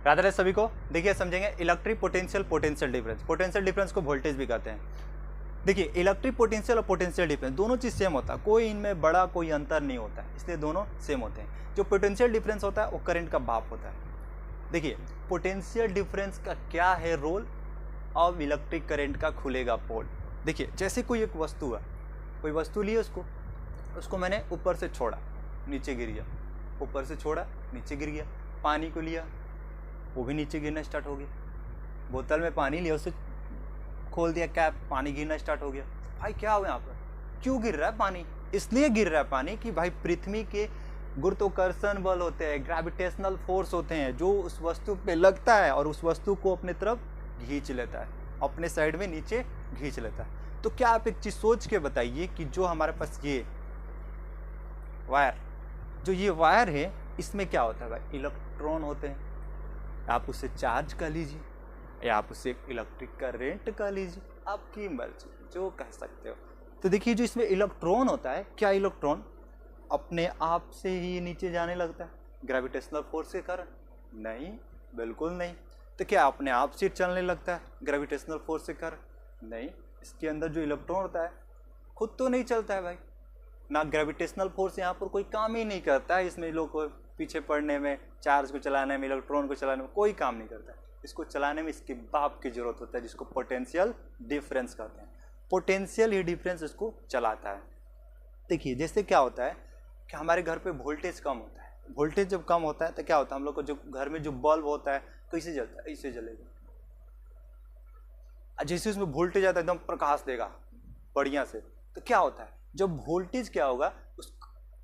राधे राधे सभी को। देखिए समझेंगे electric potential, potential difference. Potential difference को वोल्टेज भी कहते हैं। देखिए इलेक्ट्रिक पोटेंशियल और पोटेंशियल डिफरेंस दोनों चीज़ सेम होता है, कोई इनमें बड़ा कोई अंतर नहीं होता है, इसलिए दोनों सेम होते हैं। जो पोटेंशियल डिफरेंस होता है वो करंट का माप होता है। देखिए पोटेंशियल डिफरेंस का क्या है रोल, अब इलेक्ट्रिक करंट का खुलेगा पोल। देखिए जैसे कोई एक वस्तु है, कोई वस्तु ली उसको मैंने ऊपर से छोड़ा नीचे गिर गया, ऊपर से छोड़ा नीचे गिर गया। पानी को लिया वो भी नीचे गिरना स्टार्ट हो गया। बोतल में पानी लिया, उससे खोल दिया कैप, पानी गिरना स्टार्ट हो गया। भाई क्या हुआ यहाँ पर, क्यों गिर रहा है पानी? इसलिए गिर रहा है पानी कि भाई पृथ्वी के गुरुत्वाकर्षण बल होते हैं, ग्रेविटेशनल फोर्स होते हैं, जो उस वस्तु पे लगता है और उस वस्तु को अपने तरफ खींच लेता है, अपने साइड में नीचे खींच लेता है। तो क्या आप एक चीज सोच के बताइए कि जो हमारे पास ये वायर, जो ये वायर है, इसमें क्या होता है भाई? इलेक्ट्रॉन होते हैं। आप उसे चार्ज कर लीजिए या आप उसे इलेक्ट्रिक करंट कर लीजिए, आपकी मर्जी, जो कह सकते हो। तो देखिए जो इसमें इलेक्ट्रॉन होता है, क्या इलेक्ट्रॉन अपने आप से ही नीचे जाने लगता है ग्रेविटेशनल फोर्स के कारण? नहीं, बिल्कुल नहीं। तो क्या अपने आप से चलने लगता है ग्रेविटेशनल फोर्स के कारण? नहीं। इसके अंदर जो इलेक्ट्रॉन होता है खुद तो नहीं चलता है भाई, ना ग्रेविटेशनल फोर्स यहाँ पर कोई काम ही नहीं करता है। इसमें लोग को पीछे पड़ने में, चार्ज को चलाने में, इलेक्ट्रॉन को चलाने में कोई काम नहीं करता है। इसको चलाने में इसके बाप की जरूरत होता है, जिसको पोटेंशियल डिफरेंस कहते हैं। पोटेंशियल ही डिफरेंस इसको चलाता है। देखिए जैसे क्या होता है कि हमारे घर पे वोल्टेज कम होता है, वोल्टेज जब कम होता है तो क्या होता है, हम लोग को जो घर में जो बल्ब होता है कैसे जलता है? ऐसे जलेगा। जैसे उसमें वोल्टेज आता है एकदम प्रकाश देगा बढ़िया से, तो क्या होता है, जब वोल्टेज क्या होगा उस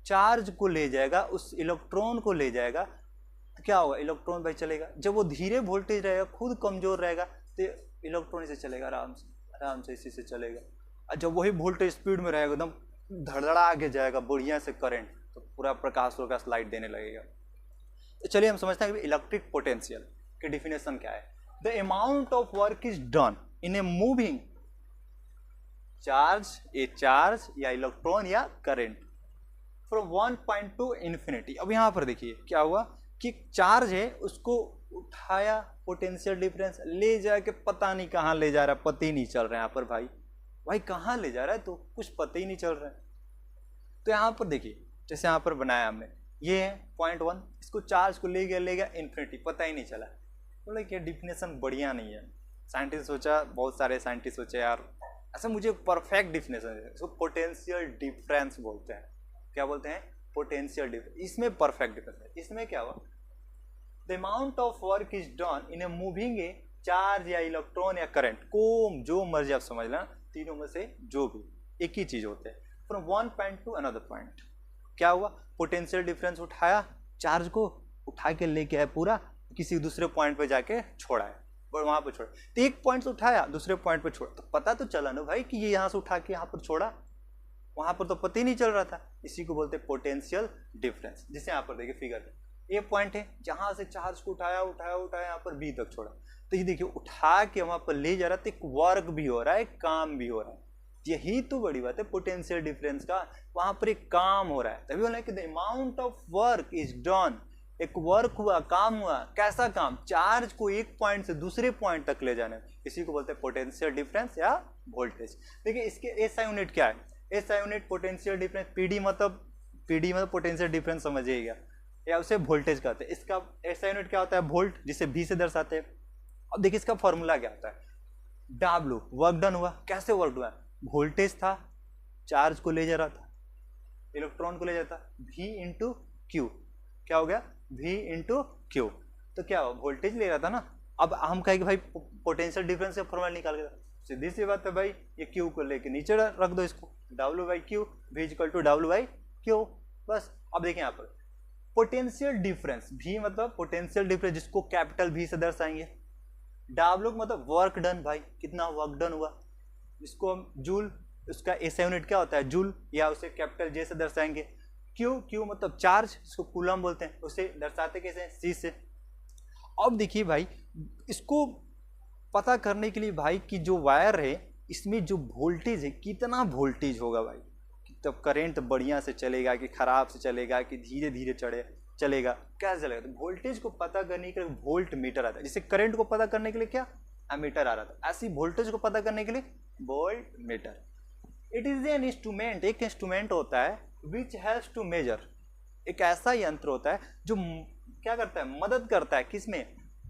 चार्ज को ले जाएगा, उस इलेक्ट्रॉन को ले जाएगा, तो क्या होगा, इलेक्ट्रॉन भाई चलेगा। जब वो धीरे वोल्टेज रहेगा, खुद कमजोर रहेगा, तो इलेक्ट्रॉन इसे चलेगा आराम से इसी से चलेगा। और जब वही वोल्टेज स्पीड में रहेगा, एकदम धड़धड़ा आगे जाएगा बढ़िया से करंट, तो पूरा प्रकाश लाइट देने लगेगा। तो चलिए हम समझते हैं कि इलेक्ट्रिक पोटेंशियल की डिफिनेशन क्या है। The amount of work is done in a moving charge, A charge या इलेक्ट्रॉन या current, from one point two infinity. अब यहाँ पर देखिए क्या हुआ कि चार्ज है, उसको उठाया, पोटेंशियल डिफरेंस ले जाके पता नहीं कहाँ ले जा रहा है, पता ही नहीं चल रहा है यहाँ पर। भाई कहाँ ले जा रहा है, तो कुछ पता ही नहीं चल रहा है। तो यहाँ पर देखिए जैसे यहाँ पर बनाया हमने, ये है पॉइंट 1, इसको चार्ज को ले गया इन्फिनिटी, पता ही नहीं चला। बोले कि डिफिनेशन बढ़िया नहीं है। साइंटिस्ट सोचा, बहुत सारे साइंटिस्ट सोचे यार ऐसा मुझे परफेक्ट डिफिनेशन है, इसको पोटेंशियल डिफरेंस बोलते हैं। क्या बोलते हैं? Potential difference. इसमें परफेक्ट डिफरेंस है। इसमें क्या हुआ, the amount of work is done in a moving A charge या इलेक्ट्रॉन या करंट, को जो मर्जी आप समझ लेना, तीनों में से जो भी एक ही चीज होते हैं, from one point two another point. क्या हुआ, पोटेंशियल डिफरेंस उठाया, चार्ज को उठा के लेके आया, पूरा किसी दूसरे पॉइंट पे जाके छोड़ा है, और वहां पर छोड़ा। तो एक पॉइंट से उठाया, दूसरे पॉइंट पे छोड़ा, तो पता तो चला ना भाई कि ये यहाँ से उठा के यहाँ पर छोड़ा, वहां पर तो पता ही नहीं चल रहा था। इसी को बोलते हैं पोटेंशियल डिफरेंस। जैसे यहाँ पर देखिए फिगर में, ये पॉइंट है जहां से चार्ज को उठाया यहाँ पर बी तक छोड़ा, तो ये देखिए उठा के वहां पर ले जा रहा, तो एक वर्क भी हो रहा है, काम भी हो रहा है। यही तो बड़ी बात है पोटेंशियल डिफरेंस का, वहां पर एक काम हो रहा है। तभी बोला कि the amount of work is done, एक वर्क हुआ, काम हुआ। कैसा काम? चार्ज को एक पॉइंट से दूसरे पॉइंट तक ले जाने, इसी को बोलते हैं पोटेंशियल डिफरेंस या वोल्टेज। देखिए इसके एसआई यूनिट क्या है, SI unit potential difference, PD मतलब पोटेंशियल डिफरेंस समझिएगा, या उसे वोल्टेज कहते हैं। इसका एसआई यूनिट क्या होता है? वोल्ट, जिसे V से दर्शाते हैं। अब देखिए इसका फॉर्मूला क्या होता है, W, वर्क डन हुआ। कैसे वर्क हुआ? वोल्टेज था, चार्ज को ले जा रहा था, इलेक्ट्रॉन को ले जाता, V इंटू क्यू। क्या हो गया? V into Q. तो क्या हुआ, वोल्टेज ले रहा था ना। अब हम कहेंगे भाई पोटेंशियल डिफरेंस का फॉर्मूला निकाल के, सीधी सी बात है भाई, ये क्यू को लेके नीचे रख दो, इसको W by Q, V equal to W by Q, बस। अब देखिए यहाँ पर पोटेंशियल डिफरेंस, V मतलब पोटेंशियल डिफरेंस, जिसको कैपिटल V से दर्शाएंगे। W मतलब वर्क डन, भाई कितना वर्क डन हुआ, इसको हम जूल, उसका एसआई यूनिट क्या होता है? जूल, या उसे कैपिटल J से दर्शाएंगे। क्यू मतलब चार्ज, इसको कूलम बोलते हैं, उसे दर्शाते कैसे? C से। अब देखिए भाई, इसको पता करने के लिए भाई कि जो वायर है इसमें जो वोल्टेज है, कितना वोल्टेज होगा भाई, तब करंट बढ़िया से चलेगा कि खराब से चलेगा कि धीरे धीरे चलेगा। कैसे चलेगा? तो वोल्टेज को पता करने के लिए वोल्ट मीटर आता है, जैसे करंट को पता करने के लिए क्या एमीटर आ रहा था, ऐसे ही वोल्टेज को पता करने के लिए volt meter. It is an instrument, एक इंस्ट्रूमेंट होता है विच हैज टू मेजर, एक ऐसा यंत्र होता है जो क्या करता है, मदद करता है किसमें,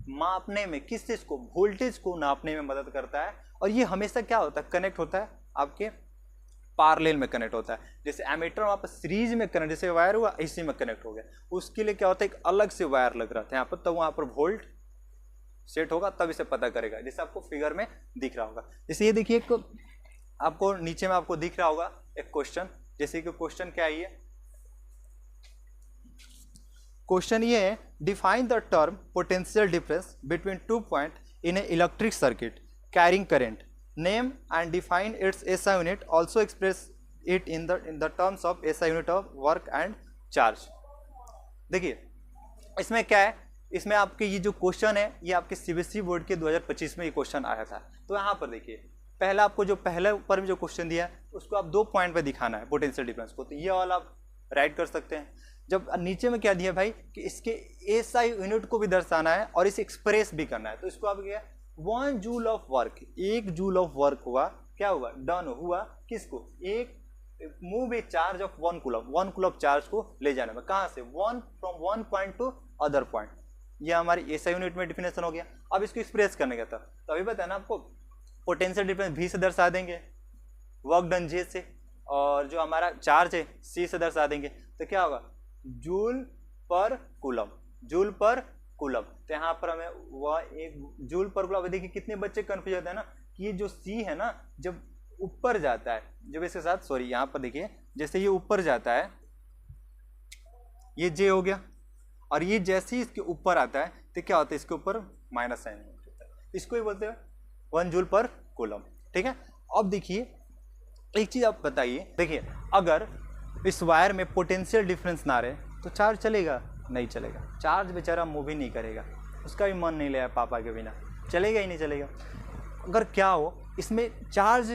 मापने में, किस चीज को, वोल्टेज को नापने में मदद करता है। और ये हमेशा क्या होता है, कनेक्ट होता है आपके पैरेलल में कनेक्ट होता है। जैसे एमीटर वहाँ पर सीरीज में कनेक्ट, जैसे वायर हुआ इसी में कनेक्ट हो गया, उसके लिए क्या होता है एक अलग से वायर लग रहा था यहाँ पर, तब वहाँ पर वोल्ट सेट होगा तब इसे पता करेगा, जैसे आपको फिगर में दिख रहा होगा। जैसे ये देखिए आपको नीचे में आपको दिख रहा होगा एक क्वेश्चन, जैसे कि क्वेश्चन क्या है, ये क्वेश्चन ये है, define the term potential difference between 2 point in A electric circuit carrying current, name and define it's SI unit, also express it in the terms of SI unit of work and charge. देखिए इसमें क्या है, इसमें आपके ये जो question है ये आपके सीबीएसई बोर्ड के 2025 में ये क्वेश्चन आया था। तो यहाँ पर देखिए पहला आपको जो पहले ऊपर में जो क्वेश्चन दिया है उसको आप 2 पॉइंट पे दिखाना है पोटेंशियल डिफरेंस को, तो ये वाला आप राइट कर सकते हैं। जब नीचे में क्या दिया भाई कि इसके एसआई यूनिट को भी दर्शाना है और इसे एक्सप्रेस भी करना है, तो इसको आप क्या 1 joule of work, 1 joule of work हुआ, क्या हुआ, डन हुआ किसको, एक move A charge of 1 coulomb, 1 coulomb charge को ले जाने में, कहाँ से, from 1 point two other point, ये हमारी एसआई यूनिट में डिफिनेशन हो गया। अब इसको एक्सप्रेस करने का था, तो अभी बताया ना आपको पोटेंशियल डिफरेंस V से दर्शा देंगे, वर्क डन J से, और जो हमारा चार्ज है C से दर्शा देंगे, तो क्या होगा जूल पर कूलम, जूल पर कूलम। तो यहाँ पर हमें वह एक जूल पर कूलम, देखिए कितने बच्चे कंफ्यूज होते हैं ना कि ये जो C है ना जब ऊपर जाता है, जब इसके साथ सॉरी यहाँ पर देखिए जैसे ये ऊपर जाता है ये J हो गया, और ये जैसे ही इसके ऊपर आता है तो क्या होता है इसके ऊपर माइनस साइन होता है, इसको ही बोलते हैं 1 जूल पर कूलम। ठीक है, अब देखिए एक चीज आप बताइए, देखिए अगर इस वायर में पोटेंशियल डिफरेंस ना रहे तो चार्ज चलेगा, नहीं चलेगा, चार्ज बेचारा मूव ही नहीं करेगा, उसका भी मन नहीं लगा पापा के बिना, चलेगा ही नहीं चलेगा। अगर क्या हो इसमें चार्ज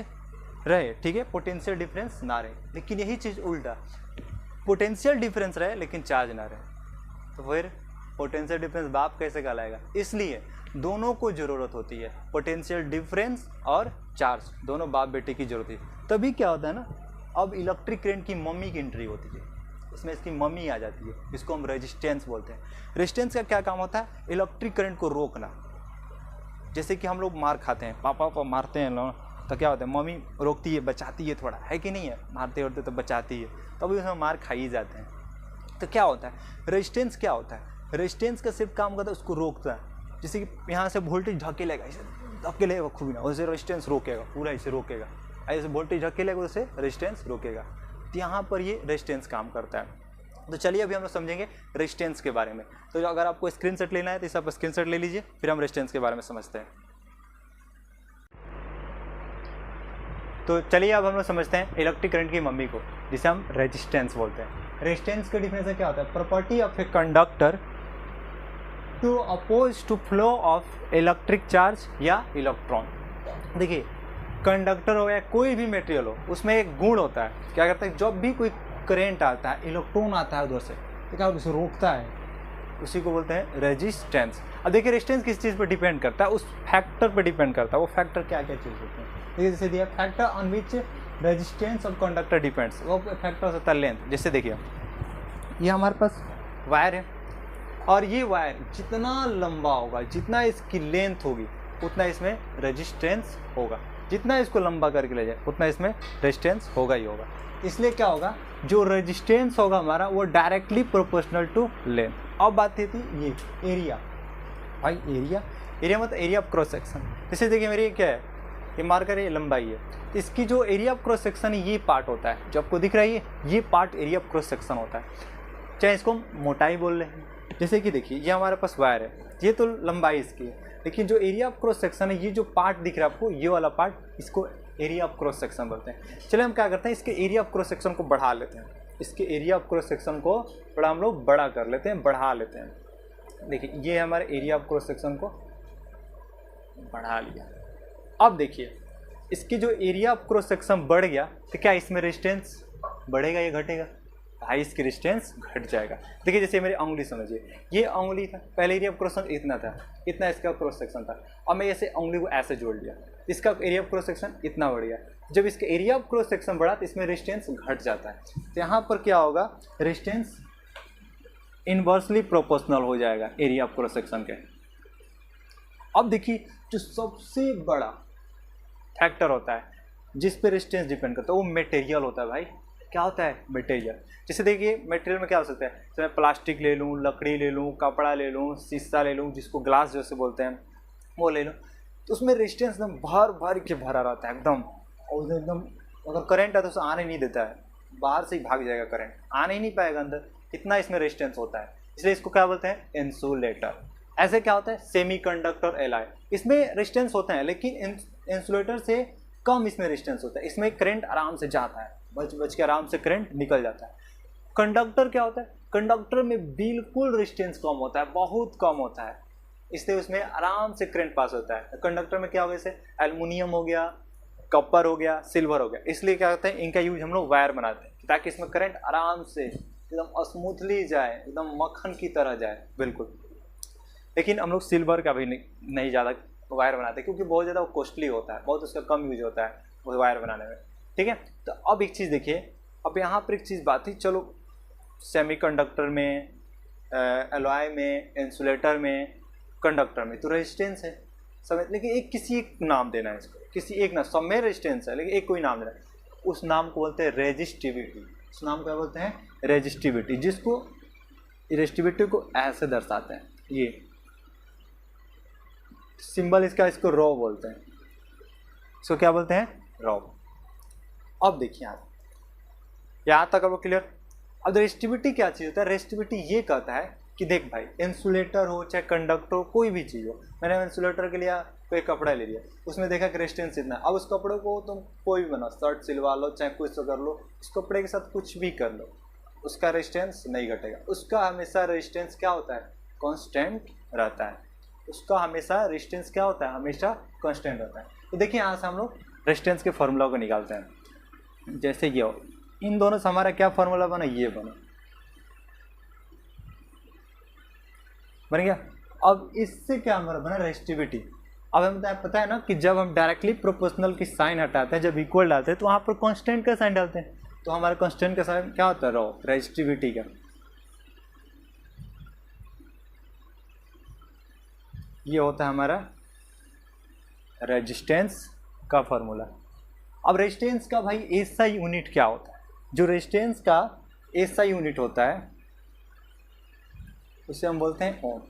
रहे, ठीक है, पोटेंशियल डिफरेंस ना रहे, लेकिन यही चीज उल्टा, पोटेंशियल डिफरेंस रहे लेकिन चार्ज ना रहे, तो फिर पोटेंशियल डिफरेंस बाप कैसे कहलाएगा। इसलिए दोनों को जरूरत होती है, पोटेंशियल डिफरेंस और चार्ज दोनों बाप बेटे की जरूरत है। तभी क्या होता है ना, अब इलेक्ट्रिक करंट की मम्मी की एंट्री होती है, इसमें इसकी मम्मी आ जाती है, इसको हम रेजिस्टेंस बोलते हैं। रेजिस्टेंस का क्या काम होता है, इलेक्ट्रिक करंट को रोकना। जैसे कि हम लोग मार खाते हैं, पापा को मारते हैं लोग, तो क्या होता है मम्मी रोकती है, बचाती है, थोड़ा है कि नहीं है, मारते होते तो बचाती है, तभी उसमें मार खा ही जाते हैं। तो क्या होता है रेजिस्टेंस, क्या होता है रेजिस्टेंस का सिर्फ काम करता है उसको रोकता है। जैसे कि यहाँ से वोल्टेज धकेलेगा, इसे धकेलेगा खूब ना, उसे रेजिस्टेंस रोकेगा, पूरा इसे रोकेगा, ऐसे वोल्टेज धकेलेगा उसे रेजिस्टेंस रोकेगा। तो यहाँ पर ये रेजिस्टेंस काम करता है। तो चलिए अभी हम लोग समझेंगे रेजिस्टेंस के बारे में। तो अगर आपको स्क्रीनशॉट लेना है तो इस आप स्क्रीनशॉट ले लीजिए, फिर हम रेजिस्टेंस के बारे में समझते हैं। तो चलिए अब हम लोग समझते हैं इलेक्ट्रिक करंट की मम्मी को, जिसे हम रेजिस्टेंस बोलते हैं। रेजिस्टेंस का डिफरेंस क्या होता है, property of a conductor to oppose to flow of electric charge या इलेक्ट्रॉन। देखिए कंडक्टर हो या कोई भी मटेरियल हो, उसमें एक गुण होता है, क्या करता है जब भी कोई करंट आता है, इलेक्ट्रॉन आता है उधर से, तो क्या उसे रोकता है, उसी को बोलते हैं रेजिस्टेंस। अब देखिए रेजिस्टेंस किस चीज़ पर डिपेंड करता है, उस फैक्टर पर डिपेंड करता है। वो फैक्टर क्या क्या चीज़ होते हैं, देखिए जैसे दिया factor on which resistance of conductor depends, वो फैक्टर होता है लेंथ। जैसे देखिए ये हमारे पास वायर है, और ये वायर जितना लंबा होगा, जितना इसकी लेंथ होगी, उतना इसमें रेजिस्टेंस होगा, जितना इसको लंबा करके ले जाए उतना इसमें रेजिस्टेंस होगा ही होगा। इसलिए क्या होगा, जो रेजिस्टेंस होगा हमारा वो डायरेक्टली प्रोपोर्शनल टू लेंथ। अब बात थी ये एरिया, भाई एरिया मतलब एरिया ऑफ क्रॉस सेक्शन। जैसे देखिए मेरी क्या है, ये मार्कर है, लंबाई है, तो इसकी जो एरिया ऑफ क्रॉस सेक्शन है ये पार्ट होता है, जो आपको दिख रहा है ये part area of cross section होता है, चाहे इसको मोटाई बोल रहे हैं। जैसे कि देखिए ये हमारे पास वायर है, ये तो लंबाई इसकी है, लेकिन जो एरिया ऑफ क्रॉस सेक्शन है, ये जो पार्ट दिख रहा है आपको, ये वाला पार्ट, इसको एरिया ऑफ क्रॉस सेक्शन बोलते हैं। चलिए हम क्या करते हैं, इसके एरिया ऑफ क्रॉस सेक्शन को बढ़ा लेते हैं, इसके एरिया ऑफ क्रॉस सेक्शन को थोड़ा हम लोग बड़ा कर लेते हैं, बढ़ा लेते हैं। देखिए ये हमारे एरिया ऑफ क्रॉस सेक्शन को बढ़ा लिया। अब देखिए इसकी जो एरिया ऑफ क्रॉस सेक्शन बढ़ गया, तो क्या इसमें रेजिस्टेंस बढ़ेगा या घटेगा, भाई इसकी रेजिस्टेंस घट जाएगा। देखिए जैसे मेरी उंगली समझिए, ये उंगली था, पहले एरिया ऑफ क्रॉस सेक्शन इतना था, इतना इसका क्रॉस सेक्शन था, अब मैं ऐसे उंगली को ऐसे जोड़ लिया, इसका एरिया ऑफ क्रॉस सेक्शन इतना बढ़ गया। जब इसका एरिया ऑफ क्रॉस सेक्शन बढ़ा तो इसमें रेजिस्टेंस घट जाता है। तो यहाँ पर क्या होगा, रेजिस्टेंस इनवर्सली प्रोपोर्शनल हो जाएगा एरिया ऑफ क्रॉस सेक्शन के। अब देखिए जो सबसे बड़ा फैक्टर होता है जिस पे रेजिस्टेंस डिपेंड करता है वो मटेरियल होता है भाई। क्या होता है, मटेरियल। जैसे देखिए मटेरियल में क्या हो सकता है, तो मैं प्लास्टिक ले लूँ, लकड़ी ले लूँ, कपड़ा ले लूँ, शीशा ले लूँ, जिसको ग्लास जैसे बोलते हैं वो ले लूँ, तो उसमें रेजिस्टेंस एकदम भर भर के भरा रहता है एकदम, और एकदम अगर करंट है तो उसे आने नहीं देता है, बाहर से ही भाग जाएगा करंट, आने ही नहीं पाएगा अंदर, इतना इसमें रेजिस्टेंस होता है। इसलिए इसको क्या बोलते हैं, इंसुलेटर। ऐसे क्या होता है, सेमीकंडक्टर एलॉय, इसमें रेजिस्टेंस होता है लेकिन इंसुलेटर से कम इसमें रेजिस्टेंस होता है, इसमें करंट आराम से जाता है, बच के आराम से करंट निकल जाता है। कंडक्टर क्या होता है, कंडक्टर में बिल्कुल रेजिस्टेंस कम होता है, बहुत कम होता है, इसलिए उसमें आराम से करंट पास होता है। कंडक्टर में क्या होगा, जैसे एल्युमिनियम हो गया, कॉपर हो गया, सिल्वर हो गया, इसलिए क्या होता है इनका यूज हम लोग वायर बनाते हैं ताकि इसमें करंट आराम से एकदम स्मूथली जाए, एकदम मक्खन की तरह जाए बिल्कुल। लेकिन हम लोग सिल्वर का भी नहीं ज़्यादा वायर बनाते क्योंकि बहुत ज़्यादा वो कॉस्टली होता है, बहुत उसका कम यूज होता है वो वायर बनाने में, ठीक है। तो अब एक चीज़ देखिए, अब यहाँ पर एक चीज़ बात थी, चलो सेमीकंडक्टर में, एलॉय में, इंसुलेटर में, कंडक्टर में तो रेजिस्टेंस है सब, लेकिन एक किसी एक नाम देना है इसको, किसी एक ना, सब में रेजिस्टेंस है लेकिन एक कोई नाम देना है, उस नाम को बोलते हैं रेजिस्टिविटी। उस नाम को क्या बोलते हैं, रेजिस्टिविटी, जिसको रेजिस्टिविटी को ऐसे दर्शाते हैं, ये सिंबल इसका, इसको रॉ बोलते हैं, इसको क्या बोलते हैं, रॉ। अब देखिए आप यहाँ तक अब क्लियर। अब रेजिस्टिविटी क्या चीज़ होता है, रेजिस्टिविटी ये कहता है कि देख भाई इंसुलेटर हो चाहे कंडक्टर हो, कोई भी चीज़ हो, मैंने इंसुलेटर के लिया, कोई कपड़ा ले लिया, उसमें देखा कि रेजिस्टेंस इतना, अब उस कपड़े को तुम कोई भी बनाओ, शर्ट सिलवा लो चाहे कुछ तो कर लो, उस कपड़े के साथ कुछ भी कर लो, उसका रेजिस्टेंस नहीं घटेगा, उसका हमेशा रेजिस्टेंस क्या होता है, कांस्टेंट रहता है, उसका हमेशा रेजिस्टेंस क्या होता है, हमेशा कांस्टेंट रहता है। तो देखिए यहाँ से हम लोग रेजिस्टेंस के फार्मूला को निकालते हैं, जैसे ये हो, इन दोनों से हमारा क्या फार्मूला बना, ये बना, बन गया। अब इससे क्या हमारा बना, रेजिस्टिविटी। अब हमें पता है ना कि जब हम डायरेक्टली प्रोपोर्शनल की साइन हटाते हैं, जब इक्वल डालते हैं तो वहाँ पर कांस्टेंट का साइन डालते हैं, तो हमारा कांस्टेंट का साइन क्या होता है, रॉ, रेजिस्टिविटी का। ये होता है हमारा रेजिस्टेंस का फार्मूला। अब रेजिस्टेंस का भाई एसआई यूनिट क्या होता है, जो रेजिस्टेंस का एसआई यूनिट होता है उसे हम बोलते हैं ओम,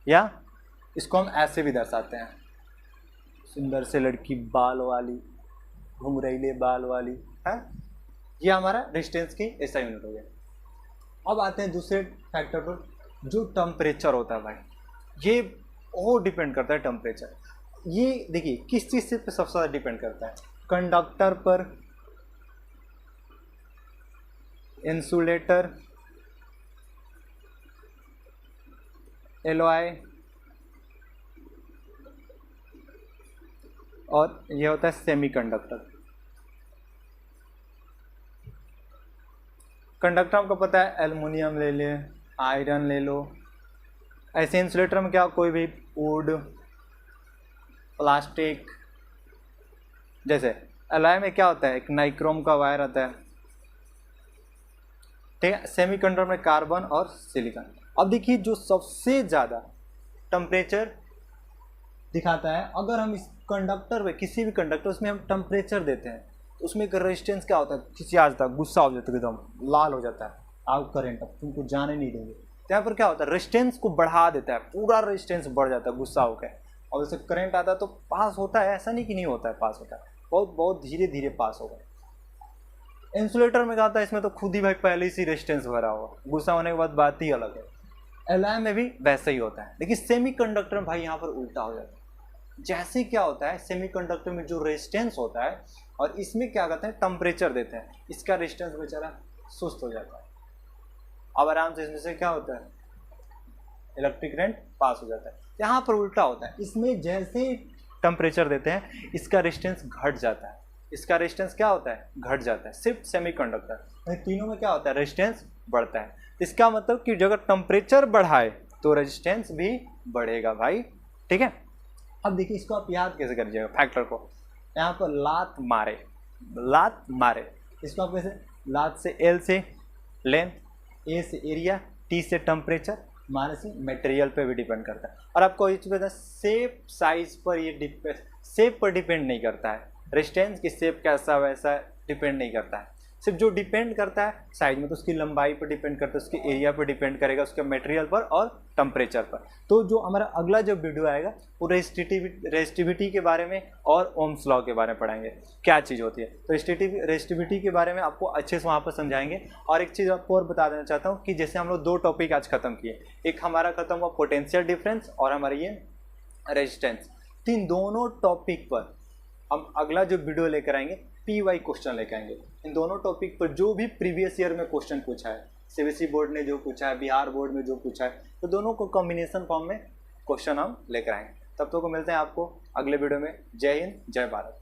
या इसको हम ऐसे भी दर्शाते हैं, सुंदर से लड़की बाल वाली, घुंघरैले बाल वाली है, ये हमारा रेजिस्टेंस की एसआई यूनिट हो गया। अब आते हैं दूसरे फैक्टर पर, जो टेम्परेचर होता है भाई, ये और डिपेंड करता है टेम्परेचर। ये देखिए किस चीज़ से पे सबसे ज़्यादा डिपेंड करता है, कंडक्टर पर, इंसुलेटर, एलॉय, और ये होता है सेमीकंडक्टर। कंडक्टर हमको पता है, एल्युमिनियम ले लें, आयरन ले लो, ऐसे इंसुलेटर में क्या, कोई भी वुड, प्लास्टिक, जैसे एलॉय में क्या होता है, एक नाइक्रोम का वायर आता है, ठीक है। सेमीकंडक्टर में कार्बन और सिलिकॉन। अब देखिए जो सबसे ज़्यादा टेम्परेचर दिखाता है, अगर हम इस कंडक्टर में, किसी भी कंडक्टर उसमें हम टेम्परेचर देते हैं तो उसमें एक रेजिस्टेंस क्या होता है, किसी आ जाता है, गुस्सा हो जाता है, एकदम लाल हो जाता है, आउट करंट, अब तुमको जाने नहीं देंगे, तो यहाँ पर क्या होता है, रेजिस्टेंस को बढ़ा देता है, पूरा रेजिस्टेंस बढ़ जाता है गुस्सा होकर, और जैसे करंट आता है तो पास होता है, ऐसा नहीं कि नहीं होता है, पास होता है, बहुत बहुत धीरे धीरे पास होगा। इंसुलेटर में क्या होता है, इसमें तो खुद ही भाई पहले से रेजिस्टेंस भरा हुआ, गुस्सा होने के बाद बात ही अलग है। एलॉय में भी वैसा ही होता है, लेकिन सेमीकंडक्टर में भाई यहाँ पर उल्टा हो जाता है। जैसे क्या होता है, सेमीकंडक्टर में जो रेजिस्टेंस होता है और इसमें क्या करते हैं, टेम्परेचर देते हैं, इसका रेजिस्टेंस बेचारा सुस्त हो जाता है, अब आराम से इसमें से क्या होता है, इलेक्ट्रिक करंट पास हो जाता है। यहाँ पर उल्टा होता है, इसमें जैसे टेम्परेचर देते हैं इसका रेजिस्टेंस घट जाता है, इसका रेजिस्टेंस क्या होता है, घट जाता है, सिर्फ सेमीकंडक्टर। तीनों में क्या होता है, रेजिस्टेंस बढ़ता है। इसका मतलब कि अगर टेम्परेचर बढ़ाए तो रेजिस्टेंस भी बढ़ेगा भाई, ठीक है। अब देखिए इसको आप याद कैसे करिएगा फैक्टर को, यहाँ पर लात मारे, इसको आप कैसे, लात से एल से लेंथ, ए से एरिया, टी से टेम्परेचर, मारे से मटेरियल पे भी डिपेंड करता है। और आपको ये चीज़ पता है, शेप साइज पर ये शेप पर डिपेंड नहीं करता है, रेजिस्टेंस की शेप कैसा वैसा डिपेंड नहीं करता है। सिर्फ जो डिपेंड करता है साइज में, तो उसकी लंबाई पर डिपेंड करता है, उसके एरिया पर डिपेंड करेगा, उसके मटेरियल पर और टेम्परेचर पर। तो जो हमारा अगला जो वीडियो आएगा वो रेजिस्टिविटी के बारे में और ओम्स लॉ के बारे में पढ़ाएंगे, क्या चीज़ होती है। तो रेजिस्टिविटी के बारे में आपको अच्छे से वहाँ पर समझाएंगे। और एक चीज़ आपको और बता देना चाहता हूँ कि जैसे हम लोग 2 टॉपिक आज खत्म किए, एक हमारा खत्म हुआ पोटेंशियल डिफरेंस और हमारी ये रेजिस्टेंस। इन दोनों टॉपिक पर हम अगला जो वीडियो लेकर आएंगे PY क्वेश्चन लेकर आएंगे। इन दोनों टॉपिक पर जो भी प्रीवियस ईयर में क्वेश्चन पूछा है, CBSE बोर्ड ने जो पूछा है, बिहार बोर्ड में जो पूछा है, तो दोनों को कॉम्बिनेशन फॉर्म में क्वेश्चन हम लेकर आएंगे। तब तक को मिलते हैं आपको अगले वीडियो में। जय हिंद, जय भारत।